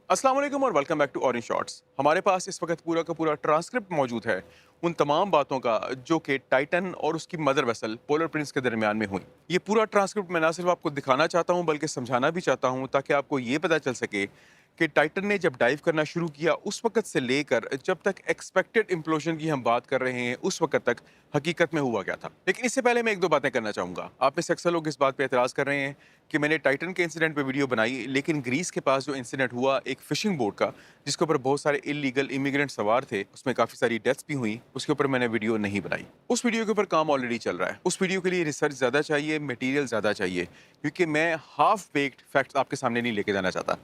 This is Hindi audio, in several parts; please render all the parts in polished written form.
अस्सलाम वालेकुम और welcome back to Orange Shorts. हमारे पास इस वक्त पूरा का पूरा ट्रांसक्रिप्ट मौजूद है उन तमाम बातों का जो कि टाइटन और उसकी मदर वेसल पोलर प्रिंस के दरमियान में हुई। ये पूरा ट्रांसक्रिप्ट मैं ना सिर्फ आपको दिखाना चाहता हूँ बल्कि समझाना भी चाहता हूँ ताकि आपको ये पता चल सके कि टाइटन ने जब डाइव करना शुरू किया उस वक्त से लेकर जब तक एक्सपेक्टेड इम्प्लोजन की हम बात कर रहे हैं उस वक्त तक हकीकत में हुआ क्या था। लेकिन इससे पहले मैं एक दो बातें करना चाहूँगा। आप में से अक्सर लोग इस बात पे एतराज़ कर रहे हैं कि मैंने टाइटन के इंसिडेंट पे वीडियो बनाई, लेकिन ग्रीस के पास जो इंसिडेंट हुआ एक फिशिंग बोट का जिसके ऊपर बहुत सारे इलीगल इमिग्रेंट सवार थे, उसमें काफ़ी सारी डेथ्स भी हुई, उसके ऊपर मैंने वीडियो नहीं बनाई। उस वीडियो के ऊपर काम ऑलरेडी चल रहा है। उस वीडियो के लिए रिसर्च ज़्यादा चाहिए, मटेरियल ज़्यादा चाहिए, क्योंकि मैं हाफ बेक्ड फैक्ट्स आपके सामने नहीं लेके जाना चाहता।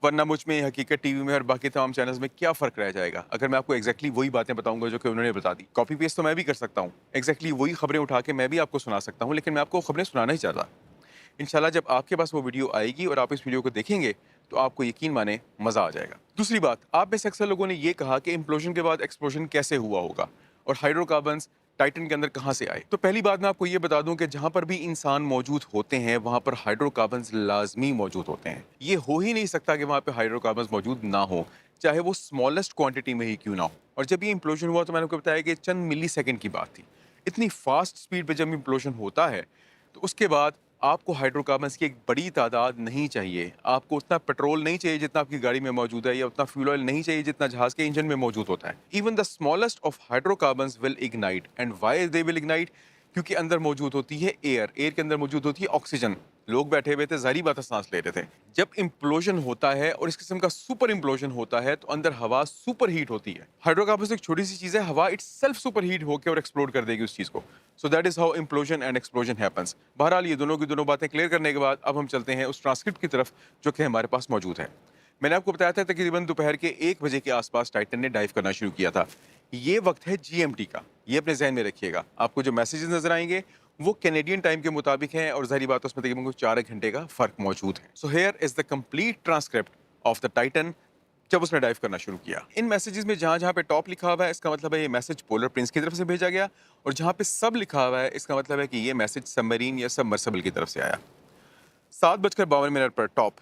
वरना मुझ में हकीकत टीवी में और बाकी तमाम चैनल्स में क्या फ़र्क रह जाएगा अगर मैं आपको एग्जैक्टली वही बातें बताऊंगा जो कि उन्होंने बता दी। कॉपी पेस्ट तो मैं भी कर सकता हूँ, एग्जैक्टली वही खबरें उठा के मैं भी आपको सुना सकता हूँ, लेकिन मैं आपको खबरें सुनाना ही चाहता। इंशाल्लाह जब आपके पास वो वीडियो आएगी और आप इस वीडियो को देखेंगे तो आपको यकीन माने मजा आ जाएगा। दूसरी बात, आप में से अक्सर लोगों ने ये कहा कि इम्प्लोजन के बाद एक्सप्लोजन कैसे हुआ होगा और हाइड्रोकार्बन्स टाइटन के अंदर कहाँ से आए। तो पहली बात मैं आपको ये बता दूं कि जहां पर भी इंसान मौजूद होते हैं वहां पर हाइड्रोकार्बन्स लाजमी मौजूद होते हैं। ये हो ही नहीं सकता कि वहां पे हाइड्रोकार्बन्स मौजूद ना हो, चाहे वो स्मॉलेस्ट क्वांटिटी में ही क्यों ना हो। और जब ये इम्प्लोजन हुआ तो मैंने आपको बताया कि चंद मिली सेकेंड की बात थी। इतनी फास्ट स्पीड पे जब इम्प्लोजन होता है तो उसके बाद आपको हाइड्रोकार्बन्स की एक बड़ी तादाद नहीं चाहिए। आपको उतना पेट्रोल नहीं चाहिए जितना आपकी गाड़ी में मौजूद है, या उतना फ्यूल ऑयल नहीं चाहिए जितना जहाज के इंजन में मौजूद होता है। Even the smallest of hydrocarbons will ignite. And why they will ignite? क्योंकि अंदर मौजूद होती है एयर, एयर के अंदर मौजूद होती है ऑक्सीजन। लोग बैठे हुए थे, जाहिर बात है सांस ले रहे थे। जब इम्प्लोजन होता है और इस किस्म का सुपर इम्प्लोजन होता है तो अंदर हवा सुपर हीट होती है। हाइड्रोकार्बन एक छोटी सी चीज है, हवा इट्स सेल्फ सुपर हीट होकर और एक्सप्लोड कर देगी उस चीज को। So that is how implosion and explosion happens. बहरहाल ये दोनों की दोनों बातें क्लियर करने के बाद अब हम चलते हैं उस ट्रांसक्रिप्ट की तरफ जो कि हमारे पास मौजूद है। मैंने आपको बताया था तकरीबन दोपहर के 1 बजे के आसपास टाइटन ने डाइव करना शुरू किया था। ये वक्त है जीएमटी का, ये अपने जहन में रखिएगा। आपको जो मैसेजेस नजर आएंगे वो कैनेडियन टाइम के मुताबिक हैं और जाहिर बात है उसमें तकरीबन कुछ 4 घंटे का फर्क मौजूद है। So here is the complete transcript of the Titan जब उसने डाइव करना शुरू किया। इन मैसेजेस में जहां जहां पे टॉप लिखा हुआ है इसका मतलब है ये मैसेज पोलर प्रिंस की तरफ से भेजा गया, और जहां पे सब लिखा हुआ है इसका मतलब है कि ये मैसेज सबमरीन या सबमर्सिबल की तरफ से आया। 7:52 पर top,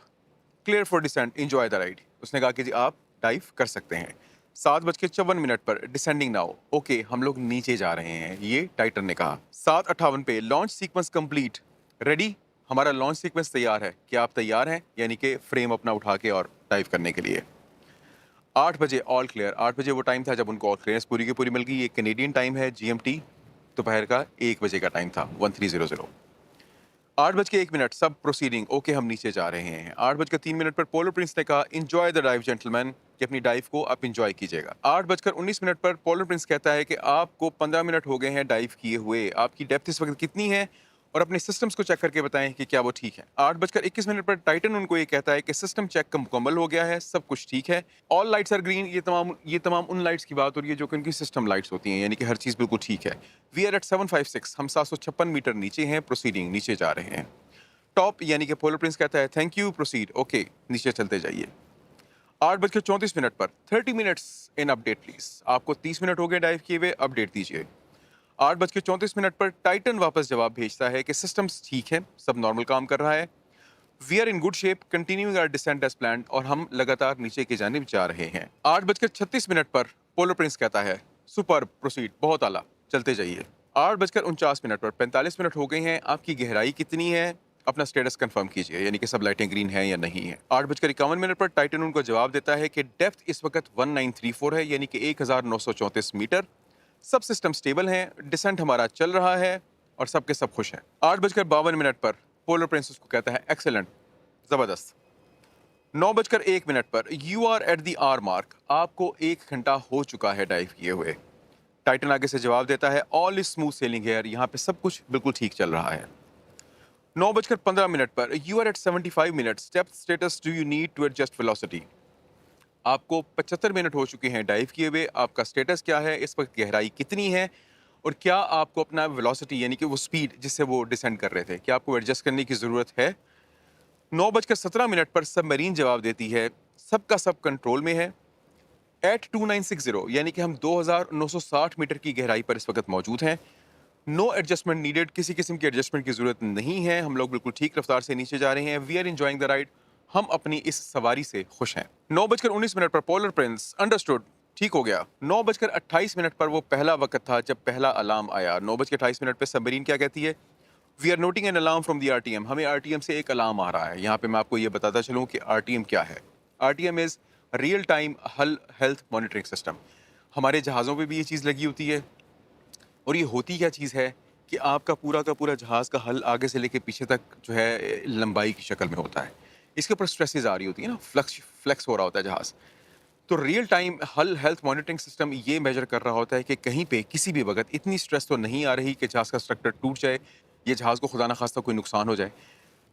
clear for descent, enjoy the ride. उसने कहा कि जी आप डाइव कर सकते हैं। 7:54 पर डिसेंडिंग नाउ, ओके हम लोग नीचे जा रहे हैं, ये टाइटन ने कहा। 7:58 पे लॉन्च सीक्वेंस कंप्लीट, रेडी, हमारा लॉन्च सीक्वेंस तैयार है, क्या आप तैयार हैं? यानी कि फ्रेम अपना उठा के और डाइव करने के लिए। 8 बजे ऑल क्लियर। 8 बजे वो टाइम था जब उनको ऑल क्लियरेंस पूरी की पूरी मिल गई। ये कैनेडियन टाइम है जीएमटी, दोपहर का 1 बजे का टाइम था, 1300। 8:01 सब प्रोसीडिंग ओके, हम नीचे जा रहे हैं। 8:03 पर पोलर प्रिंस ने कहा इंजॉय द डाइव जेंटलमैन, कि अपनी डाइव को आप इंजॉय कीजिएगा। 8:19 पर पोलर प्रिंस कहता है कि आपको 15 मिनट हो गए हैं डाइव किए हुए, आपकी डेप्थ इस वक्त कितनी है और अपने सिस्टम्स को चेक करके बताएं कि क्या वो ठीक है। 8:21 पर टाइटन उनको ये कहता है कि सिस्टम चेक का मुकम्मल हो गया है, सब कुछ ठीक है, ऑल लाइट्स आर ग्रीन। ये तमाम उन लाइट्स की बात हो रही है जो कि उनकी सिस्टम लाइट्स होती हैं, यानी कि हर चीज़ बिल्कुल ठीक है। वी आर एट 756, हम 756 मीटर नीचे हैं, प्रोसीडिंग, नीचे जा रहे हैं। टॉप यानी कि पोलर प्रिंस कहता है थैंक यू, प्रोसीड, ओके नीचे चलते जाइए। 8:34 पर 30 मिनट्स इन अपडेट प्लीज, आपको 30 मिनट हो गए डाइव किए हुए, अपडेट दीजिए। 8:34 पर टाइटन वापस जवाब भेजता है कि सिस्टम्स ठीक है, सब नॉर्मल काम कर रहा है, we are in good shape, continuing our descent as planned, और हम लगातार नीचे की जानिब जा रहे हैं। 8:36 पर पोलर प्रिंस कहता है सुपर, प्रोसीड, बहुत आला, चलते जाइए। 8:49 पर 45 मिनट हो गए हैं, आपकी गहराई कितनी है, अपना स्टेटस कंफर्म कीजिए, यानी कि सब लाइटें ग्रीन हैं या नहीं है। 8:51 पर टाइटन उनको जवाब देता है कि डेप्थ इस वक्त 1934 है, यानी कि 1934 मीटर, सब सिस्टम स्टेबल हैं, डिसेंट हमारा चल रहा है और सबके सब खुश हैं। 8:52 पर पोलर प्रिंस उसको कहता है एक्सेलेंट, जबरदस्त। 9:01 पर you are at the hour mark, आपको 1 घंटा हो चुका है डाइव किए हुए। टाइटन आगे से जवाब देता है all is smooth sailing here, यहाँ पे सब कुछ बिल्कुल ठीक चल रहा है। 9:15 पर you are at 75 minutes, depth status do you need to adjust velocity, आपको 75 मिनट हो चुके हैं डाइव किए हुए, आपका स्टेटस क्या है, इस वक्त गहराई कितनी है, और क्या आपको अपना वेलोसिटी यानी कि वो स्पीड जिससे वो डिसेंड कर रहे थे, क्या आपको एडजस्ट करने की ज़रूरत है। 9:17 पर सबमरीन जवाब देती है सबका सब कंट्रोल में है, एट 2960, यानी कि हम 2960 मीटर की गहराई पर इस वक्त मौजूद हैं। नो एडजस्टमेंट नीडेड, किसी किस्म की एडजस्टमेंट की जरूरत नहीं है, हम लोग बिल्कुल ठीक रफ्तार से नीचे जा रहे हैं। We are enjoying the ride, हम अपनी इस सवारी से खुश हैं। 9:19 पर पोलर प्रिंस अंडरस्टूड, ठीक हो गया। 9:28 पर वो पहला वक्त था जब पहला अलार्म आया। 9:28 पे सबमरीन क्या कहती है? We are noting an alarm from the RTM. हमें आरटीएम से एक अलार्म आ रहा है। यहाँ पे मैं आपको ये बताता चलूँ कि आरटीएम क्या है। आरटीएम इज़ रियल टाइम हल हेल्थ मॉनिटरिंग सिस्टम। हमारे जहाज़ों पे भी ये चीज़ लगी होती है और ये होती क्या चीज़ है कि आपका पूरा का पूरा जहाज़ का हल आगे से लेके पीछे तक जो है लंबाई की शक्ल में होता है। इसके ऊपर स्ट्रेसेस आ रही होती है ना, फ्लक्स फ्लेक्स हो रहा होता है जहाज़। तो रियल टाइम हल हेल्थ मॉनिटरिंग सिस्टम ये मेजर कर रहा होता है कि कहीं पे किसी भी वक्त इतनी स्ट्रेस तो नहीं आ रही कि जहाज़ का स्ट्रक्चर टूट जाए, ये जहाज़ को खुदा ना खास्ता कोई नुकसान हो जाए।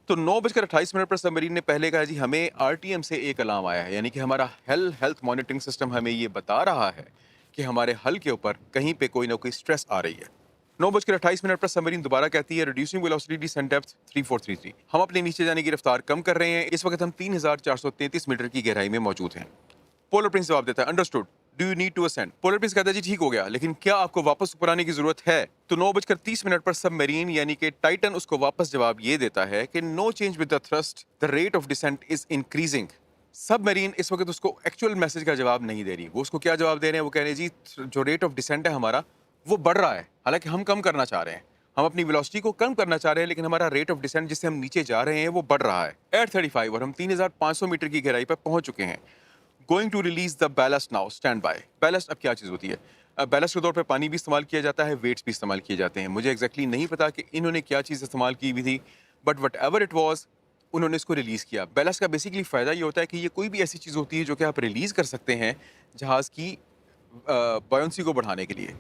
तो 9:28 पर सबमरीन ने पहले कहा जी हमें आरटीएम से एक अलार्म आया है, यानी कि हमारा हेल्थ मॉनिटरिंग सिस्टम हमें ये बता रहा है कि हमारे हल के ऊपर कहीं पे कोई ना कोई स्ट्रेस आ रही है। 9:28 पर सबमरीन दोबारा कहती है रिड्यूसिंग वेलोसिटी डिसेंट डेप्थ 3433। हम अपने नीचे जाने की रफ्तार कम कर रहे हैं। इस वक्त हम 3433 मीटर की गहराई में मौजूद हैं। पोलर प्रिंस जवाब देता है understood, do you need to ascend? Polar Prince कहता है जी ठीक हो गया, लेकिन क्या आपको वापस ऊपर आने की जरूरत है? तो 9:30 पर सबमरीन यानी कि टाइटन उसको वापस जवाब ये देता है कि no change with the thrust, the rate of descent is increasing. Submarine इस वक्त उसको एक्चुअल मैसेज का जवाब नहीं दे रही। वो उसको क्या जवाब दे रहे हैं? वो कह रहे हैं जी जो रेट ऑफ डिसेंट है हमारा वो बढ़ रहा है, हालांकि हम कम करना चाह रहे हैं। हम अपनी वेलोसिटी को कम करना चाह रहे हैं, लेकिन हमारा रेट ऑफ डिसेंट जिससे हम नीचे जा रहे हैं वो बढ़ रहा है। एयर 35 और हम 3500 मीटर की गहराई पर पहुंच चुके हैं। Going to release the ballast now, stand by. Ballast अब क्या चीज़ होती है? बैलस्ट के तौर पे पानी भी इस्तेमाल किया जाता है, वेट्स भी इस्तेमाल किए जाते हैं। मुझे एग्जैक्टली नहीं पता कि इन्होंने क्या चीज़ इस्तेमाल की हुई थी, but what ever it was उन्होंने इसको रिलीज़ किया। बैलस्ट का बेसिकली फ़ायदा ये होता है कि ये कोई भी ऐसी चीज़ होती है जो कि आप रिलीज़ कर सकते हैं जहाज़ की बॉयंसी को बढ़ाने के लिए।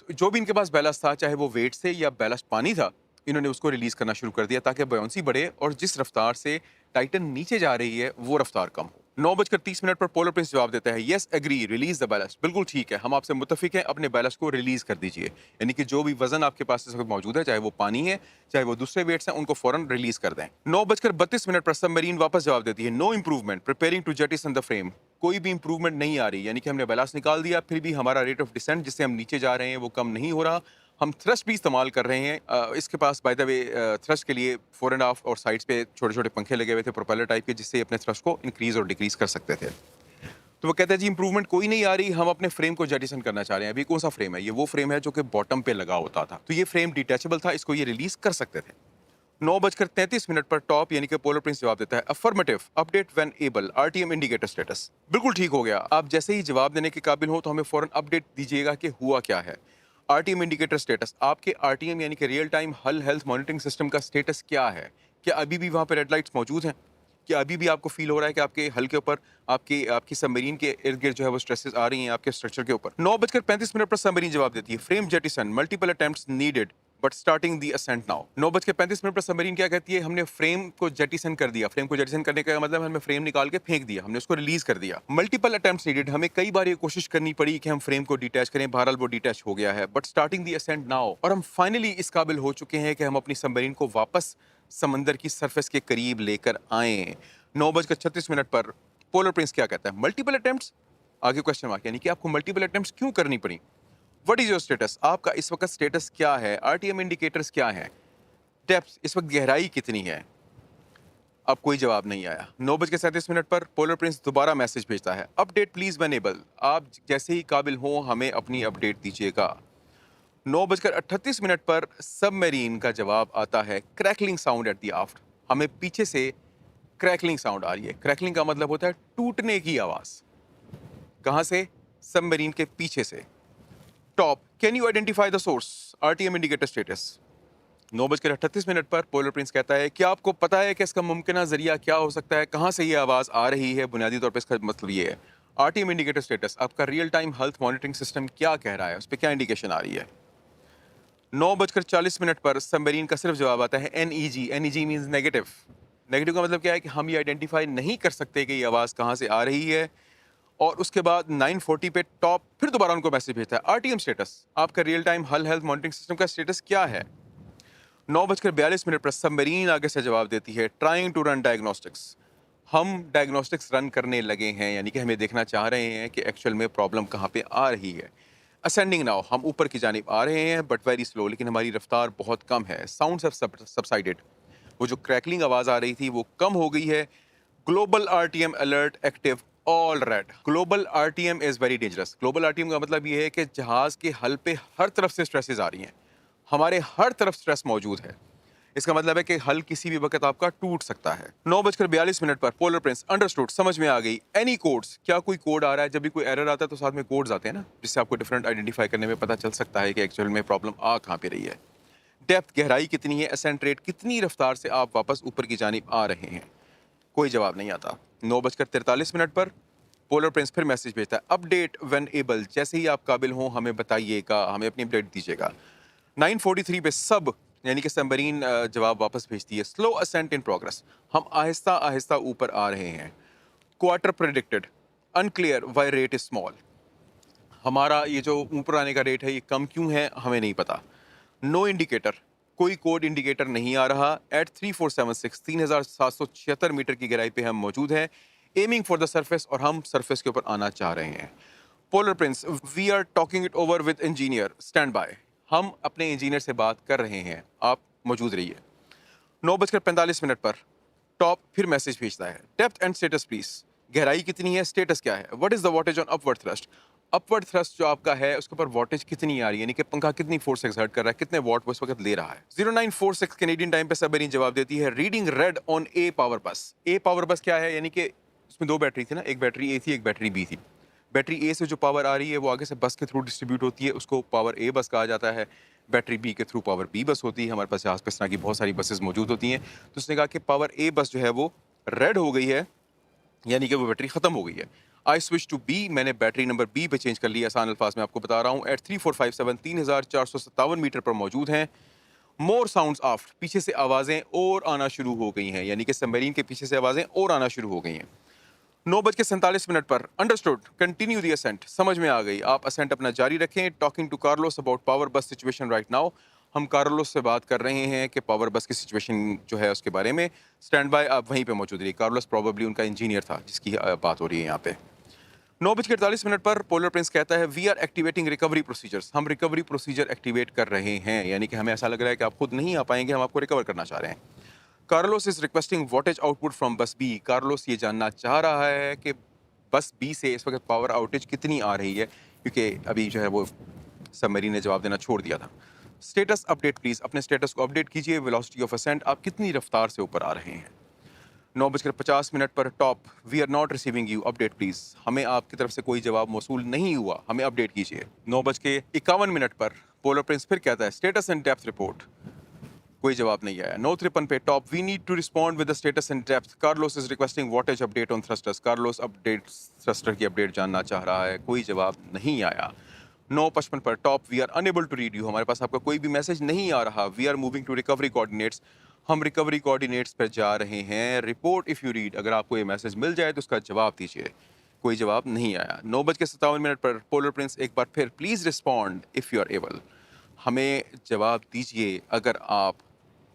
तो जो भी इनके पास बैलस्ट था, चाहे वो वेट से या बैलस्ट पानी था, इन्होंने उसको रिलीज़ करना शुरू कर दिया ताकि बॉयंसी बढ़े और जिस रफ्तार से टाइटन नीचे जा रही है वो रफ्तार कम हो। 9:30 पर पोलर प्रिंस जवाब देता है yes agree release the ballast. बिल्कुल ठीक है, हम आपसे मुत्तफिक हैं, अपने बैलस्ट को रिलीज कर दीजिए। यानी कि जो भी वजन आपके पास इस वक्त मौजूद है, चाहे वो पानी है चाहे वो दूसरे वेट्स हैं, उनको फौरन रिलीज कर दें। 9:32 पर सबमरीन वापस जवाब देती है no improvement, preparing to jettison the frame. कोई भी इंप्रूवमेंट नहीं आ रही, यानी कि हमने बैलेंस निकाल दिया फिर भी हमारा रेट ऑफ डिसेंट जिससे हम नीचे जा रहे हैं वो कम नहीं हो रहा। हम थ्रस्ट भी इस्तेमाल कर रहे हैं। इसके पास बाय द वे थ्रस्ट के लिए फोर एंड हाफ और साइड्स पे छोटे छोटे पंखे लगे हुए थे प्रोपेलर टाइप के, जिससे अपने थ्रस्ट को इंक्रीज और डिक्रीज कर सकते थे। तो वो कहते हैं जी इंप्रूवमेंट कोई नहीं आ रही, हम अपने फ्रेम को जेटिसन करना चाह रहे हैं। अभी कौन सा फ्रेम है? ये वो फ्रेम है जो कि बॉटम पे लगा होता था, तो ये फ्रेम डिटैचेबल था, इसको ये रिलीज कर सकते थे। 9:33 पर टॉप यानी कि पोलर प्रिंस जवाब देता है affirmative, update when able, RTM indicator status. बिल्कुल ठीक हो गया, आप जैसे ही जवाब देने के काबिल हो तो हमें फौरन अपडेट दीजिएगा कि हुआ क्या है। आरटीएम इंडिकेटर स्टेटस, आपके आरटीएम यानी कि रियल टाइम हल हेल्थ मॉनिटरिंग सिस्टम का स्टेटस क्या है? क्या अभी भी वहाँ पे रेड लाइट्स मौजूद हैं? क्या अभी भी आपको फील हो रहा है कि आपके हल के ऊपर आपकी आपकी सबमरीन के इर्द गिर्द जो है वो स्ट्रेसेस आ रही हैं आपके स्ट्रक्चर के ऊपर? 9:35 पर सबमरीन जवाब देती है frame jettison, multiple attempts needed but starting the ascent now. 9:35 पर सबमरीन क्या कहती है? हमने फ्रेम को जेटिसन कर दिया। फ्रेम को जेटिसन करने का मतलब हमने फ्रेम निकाल के फेंक दिया, हमने उसको रिलीज कर दिया। मल्टीपल अटेम्प्ट्स नीडेड, हमें कई बार ये कोशिश करनी पड़ी कि हम फ्रेम को डिटैच करें, बहरहाल वो डिटैच हो गया है। But starting the ascent now, और हम फाइनली इस काबिल हो चुके हैं कि हम अपनी सबमरीन को वापस समंदर की सरफेस के करीब लेकर आए। 9:36 पर पोलर प्रिंस क्या कहता है? मल्टीपल अटेम्प्ट्स, आगे क्वेश्चन मार्क, यानी कि आपको मल्टीपल अटेम्प्ट्स क्यों करनी पड़ी? व्हाट इज योर स्टेटस, आपका इस वक्त स्टेटस क्या है? आरटीएम इंडिकेटर्स क्या है? डेप्थ, इस वक्त गहराई कितनी है? अब कोई जवाब नहीं आया। 9:37 पर पोलर प्रिंस दोबारा मैसेज भेजता है अपडेट प्लीज व्हेन एबल, आप जैसे ही काबिल हो हमें अपनी अपडेट दीजिएगा। 9:38 पर सबमरीन का जवाब आता है क्रैकलिंग साउंड एट द आफ्ट, हमें पीछे से क्रैकलिंग साउंड आ रही है। क्रैकलिंग का मतलब होता है टूटने की आवाज। कहां से? सबमरीन के पीछे से। Top, can you identify the source, RTM indicator status. 9:38 पर पोलर प्रिंस कहता है क्या आपको पता है कि इसका मुमकिन जरिया क्या हो सकता है, कहां से ये आवाज आ रही है? बुनियादी तौर पर इसका मतलब ये है आरटीएम इंडिकेटर स्टेटस, आपका real time health monitoring system क्या कह रहा है, उस पर क्या इंडिकेशन आ रही है। 9:40 पर सबमरीन का सिर्फ जवाब आता है एनईजी। एनईजी मींस नेगेटिव। नेगेटिव का मतलब क्या है कि हम ये आइडेंटिफाई नहीं कर सकते कि ये आवाज़ कहाँ से आ रही है। और उसके बाद 9:40 पे टॉप फिर दोबारा उनको मैसेज भेजता है आरटीएम स्टेटस, आपका रियल टाइम हल हेल्थ मॉनिटरिंग सिस्टम का स्टेटस क्या है। 9:42 पर सबमरीन आगे से जवाब देती है ट्राइंग टू रन डायग्नोस्टिक्स, हम डायग्नोस्टिक्स रन करने लगे हैं, यानी कि हमें देखना चाह रहे हैं कि एक्चुअल में प्रॉब्लम कहाँ पे आ रही है। असेंडिंग नाउ, हम ऊपर की जानिब आ रहे हैं बट वेरी स्लो, लेकिन हमारी रफ्तार बहुत कम है। साउंड्स हैव सबसाइडेड, वो जो क्रैकलिंग आवाज़ आ रही थी वो कम हो गई है। Global RTM alert active all red. Global RTM is very dangerous. Global RTM का मतलब ये है कि जहाज के हल पे हर तरफ से स्ट्रेसेस आ रही हैं, हमारे हर तरफ स्ट्रेस मौजूद है। इसका मतलब है कि हल किसी भी वक्त आपका टूट सकता है। 9:42 पर पोलर प्रिंस अंडरस्टूड, समझ में आ गई। एनी कोड्स, क्या कोई कोड आ रहा है? जब भी कोई एरर आता है तो साथ में कोड्स आते हैं ना, जिससे आपको डिफरेंट आइडेंटिफाई करने में पता चल सकता है कि एक्चुअल में प्रॉब्लम आ कहाँ पे रही है। डेप्थ, गहराई कितनी है? असेंट रेट, कितनी रफ्तार से आप वापस ऊपर की जानिब आ रहे हैं? कोई जवाब नहीं आता। 9:43 पर पोलर प्रिंस फिर मैसेज भेजता है, अपडेट व्हेन एबल, जैसे ही आप काबिल हों हमें बताइएगा, हमें अपनी अपडेट दीजिएगा। 9:43 पे सब यानी कि सबमरीन जवाब वापस भेजती है, स्लो असेंट इन प्रोग्रेस, हम आहिस्ता आहिस्ता ऊपर आ रहे हैं। Quarter predicted, unclear why rate is small, हमारा ये जो ऊपर आने का रेट है ये कम क्यों है हमें नहीं पता। नो इंडिकेटर, कोई कोड इंडिकेटर नहीं आ रहा। एट 3476, 3776 मीटर की गहराई पे हम मौजूद हैं। एमिंग फॉर द सरफेस, और हम सरफेस के ऊपर आना चाह रहे हैं। Polar Prince, we are talking it over with engineer, stand by, हम अपने इंजीनियर से बात कर रहे हैं, आप मौजूद रहिए। 9:45 पर टॉप फिर मैसेज भेजता है, डेप्थ एंड स्टेटस प्लीज, गहराई कितनी है, स्टेटस क्या है, what is the wattage on upward thrust, upward thrust जो आपका है उसके ऊपर वॉटेज कितनी आ रही है, यानी कि पंखा कितनी फोर्स एक्सर्ट कर रहा है, कितने वॉट वो इस वक्त ले रहा है। 0946 कैनेडियन टाइम पे सबमरीन जवाब देती है, reading red on A power बस। ए पावर बस क्या है? यानी कि उसमें दो बैटरी थी ना, एक बैटरी ए थी, एक बैटरी बी थी। बैटरी ए से जो पावर आ रही है वो आगे से बस के थ्रू डिस्ट्रीब्यूट होती है, उसको पावर ए बस कहा जाता है। बैटरी बी के थ्रू पावर बी बस होती है। हमारे पास जहाज पे इस तरह की बहुत सारी बसेस मौजूद होती हैं। तो उसने कहा कि पावर ए बस जो है वो रेड हो गई है, यानी कि वो बैटरी खत्म हो गई है। आई स्विच टू बी, मैंने बैटरी नंबर बी पे चेंज कर लिया। आसान अल्फाज में आपको बता रहा हूँ। एट 3457, 3457 मीटर पर मौजूद हैं। मोर साउंड्स ऑफ, पीछे से आवाज़ें और आना शुरू हो गई हैं, यानी कि सबमरीन के पीछे से आवाज़ें और आना शुरू हो गई हैं। 9:47 पर अंडरस्टूड, कंटिन्यू दी असेंट, समझ में आ गई, आप असेंट अपना जारी रखें। Talking to Carlos about power bus situation right now, हम कार्लोस से बात कर रहे हैं कि पावर बस की सिचुएशन जो है उसके बारे में। स्टैंड बाय, आप वहीं पे मौजूद रहिए। कार्लोस प्रॉबेबली उनका इंजीनियर था जिसकी बात हो रही है यहाँ पे। 9:48 पर पोलर प्रिंस कहता है, we are activating recovery procedures, हम रिकवरी प्रोसीजर एक्टिवेट कर रहे हैं, यानी कि हमें ऐसा लग रहा है कि आप खुद नहीं आ पाएंगे, हम आपको रिकवर करना चाह रहे हैं। Carlos is requesting wattage output from बस बी, कार्लोस ये जानना चाह रहा है कि बस बी से इस वक्त पावर आउटेज कितनी आ रही है, क्योंकि अभी जो है वो सबमरीन ने जवाब देना छोड़ दिया था। स्टेटस अपडेट प्लीज, अपने स्टेटस को अपडेट कीजिए। वेलोसिटी ऑफ असेंट, आप कितनी रफ्तार से ऊपर आ रहे हैं। 9:50 पर top, we are not receiving you, update please, हमें आपकी तरफ से कोई जवाब मौसूल नहीं हुआ, हमें अपडेट कीजिए। 9:51 पर पोलर प्रिंस फिर कहता है, स्टेटस एंड डेप्थ रिपोर्ट, कोई जवाब नहीं आया। 9:53 पे top, we need to respond with the status and depth, Carlos is requesting wattage update on thrusters, Carlos update thruster की अपडेट जानना चाह रहा है, कोई जवाब नहीं आया। 9:55 पर top, we are unable to read you, हमारे पास आपका कोई भी मैसेज नहीं आ रहा। We are moving to recovery coordinates, हम रिकवरी कोऑर्डिनेट्स पर जा रहे हैं। रिपोर्ट इफ़ यू रीड, अगर आपको ये मैसेज मिल जाए तो उसका जवाब दीजिए। कोई जवाब नहीं आया। 9:57 पर पोलर प्रिंस एक बार फिर, please respond if you are able, हमें जवाब दीजिए अगर आप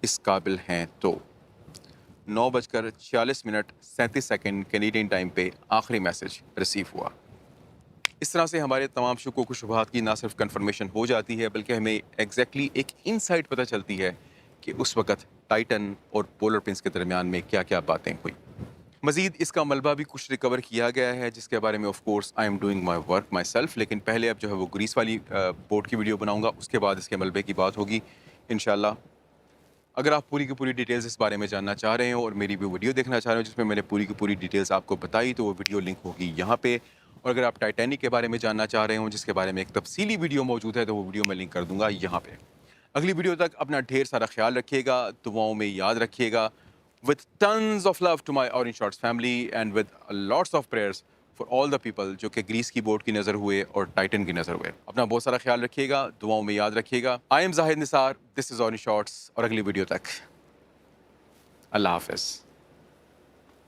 इस काबिल हैं तो। 9:46 कैनेडियन टाइम पे आखिरी मैसेज रिसीव हुआ। इस तरह से हमारे तमाम शुक्क व शुबहात की ना सिर्फ कंफर्मेशन हो जाती है, बल्कि हमें एग्जैक्टली एक इनसाइट पता चलती है कि उस वक़्त टाइटन और पोलर प्रिंस के दरमियान में क्या क्या बातें हुई। मज़ीद इसका मलबा भी कुछ रिकवर किया गया है, जिसके बारे में of course I am doing my work my self, लेकिन पहले अब जो है वो ग्रीस वाली बोट की वीडियो बनाऊँगा, उसके बाद इसके मलबे की बात होगी इंशाल्लाह। अगर आप पूरी की पूरी डिटेल्स इस बारे में जानना चाह रहे हो और मेरी भी वीडियो देखना चाह रहे हो जिसमें मैंने पूरी की पूरी डिटेल्स आपको बताई, तो वो वीडियो लिंक होगी यहाँ पे। और अगर आप टाइटैनिक के बारे में जानना चाह रहे हो जिसके बारे में एक तफसीली वीडियो मौजूद है, तो वो वीडियो मैं लिंक कर दूंगा यहाँ पे। अगली वीडियो तक अपना ढेर सारा ख्याल रखिएगा, दुआओं में याद रखिएगा। With tons of love to my Orange Shorts family and with lots of prayers for all the people जो कि ग्रीस की बोर्ड की नज़र हुए और टाइटन की नज़र हुए। अपना बहुत सारा ख्याल रखिएगा, दुआओं में याद रखिएगा। I am Zahid Nisar, this is orange shorts, और अगली वीडियो तक अल्लाह हाफ़िज़।